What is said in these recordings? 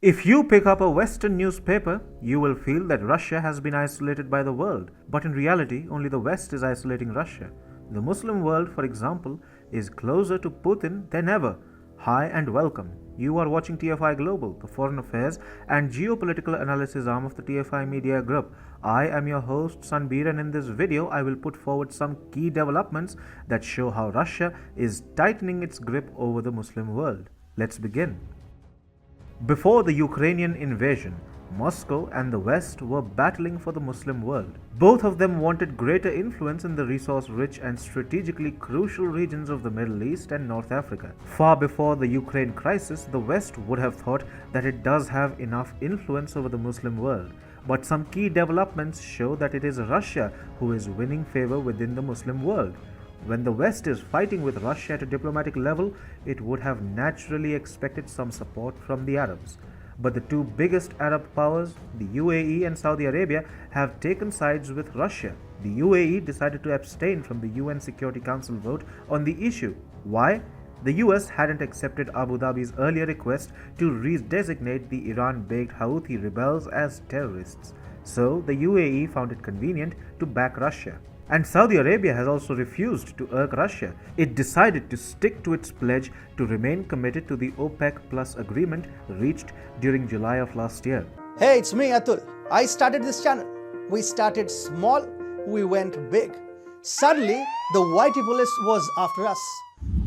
If you pick up a Western newspaper, you will feel that Russia has been isolated by the world, but in reality, only the West is isolating Russia. The Muslim world, for example, is closer to Putin than ever. Hi and welcome. You are watching TFI Global, the foreign affairs and geopolitical analysis arm of the TFI Media Group. I am your host Sanbir, and in this video I will put forward some key developments that show how Russia is tightening its grip over the Muslim world. Let's begin. Before the Ukrainian invasion, Moscow and the West were battling for the Muslim world. Both of them wanted greater influence in the resource-rich and strategically crucial regions of the Middle East and North Africa. Far before the Ukraine crisis, the West would have thought that it does have enough influence over the Muslim world. But some key developments show that it is Russia who is winning favor within the Muslim world. When the West is fighting with Russia at a diplomatic level, it would have naturally expected some support from the Arabs. But the two biggest Arab powers, the UAE and Saudi Arabia, have taken sides with Russia. The UAE decided to abstain from the UN Security Council vote on the issue. Why? The US hadn't accepted Abu Dhabi's earlier request to redesignate the Iran-backed Houthi rebels as terrorists. So the UAE found it convenient to back Russia. And Saudi Arabia has also refused to irk Russia. It decided to stick to its pledge to remain committed to the OPEC Plus agreement reached during July of last year. Hey, it's me Atul. I started this channel. We started small, we went big. Suddenly, the whitey police was after us.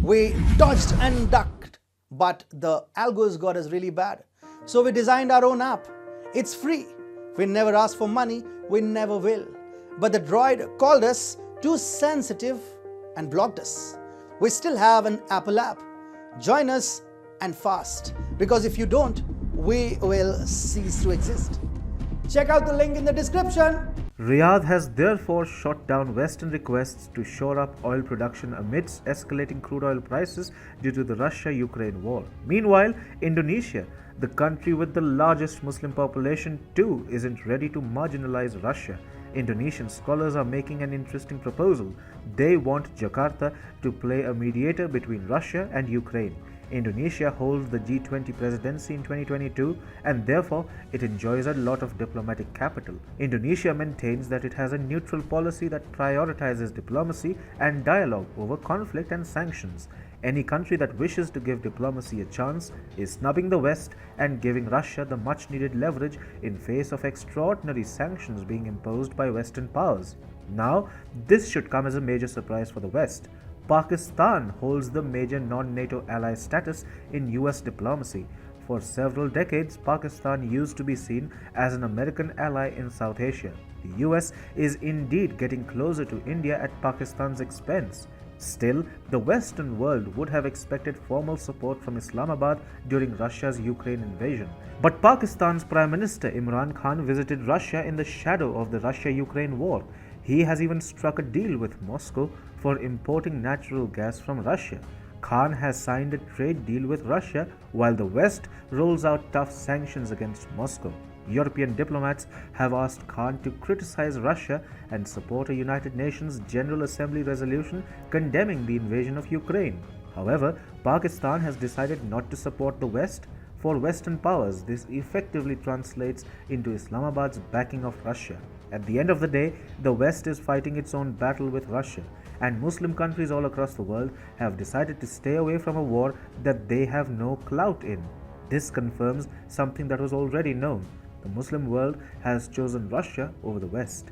We dodged and ducked, but the algos got us really bad. So we designed our own app. It's free. We never ask for money, we never will. But the droid called us too sensitive and blocked us. We still have an Apple app. Join us and fast, because if you don't, we will cease to exist. Check out the link in the description. Riyadh has therefore shot down Western requests to shore up oil production amidst escalating crude oil prices due to the Russia-Ukraine war. Meanwhile, Indonesia, the country with the largest Muslim population too, isn't ready to marginalize Russia. Indonesian scholars are making an interesting proposal. They want Jakarta to play a mediator between Russia and Ukraine. Indonesia holds the G20 presidency in 2022 and therefore it enjoys a lot of diplomatic capital. Indonesia maintains that it has a neutral policy that prioritizes diplomacy and dialogue over conflict and sanctions. Any country that wishes to give diplomacy a chance is snubbing the West and giving Russia the much needed leverage in face of extraordinary sanctions being imposed by Western powers. Now, this should come as a major surprise for the West. Pakistan holds the major non-NATO ally status in US diplomacy. For several decades, Pakistan used to be seen as an American ally in South Asia. The US is indeed getting closer to India at Pakistan's expense. Still, the Western world would have expected formal support from Islamabad during Russia's Ukraine invasion. But Pakistan's Prime Minister Imran Khan visited Russia in the shadow of the Russia-Ukraine war. He has even struck a deal with Moscow for importing natural gas from Russia. Khan has signed a trade deal with Russia while the West rolls out tough sanctions against Moscow. European diplomats have asked Khan to criticize Russia and support a United Nations General Assembly resolution condemning the invasion of Ukraine. However, Pakistan has decided not to support the West. For Western powers, this effectively translates into Islamabad's backing of Russia. At the end of the day, the West is fighting its own battle with Russia, and Muslim countries all across the world have decided to stay away from a war that they have no clout in. This confirms something that was already known. The Muslim world has chosen Russia over the West.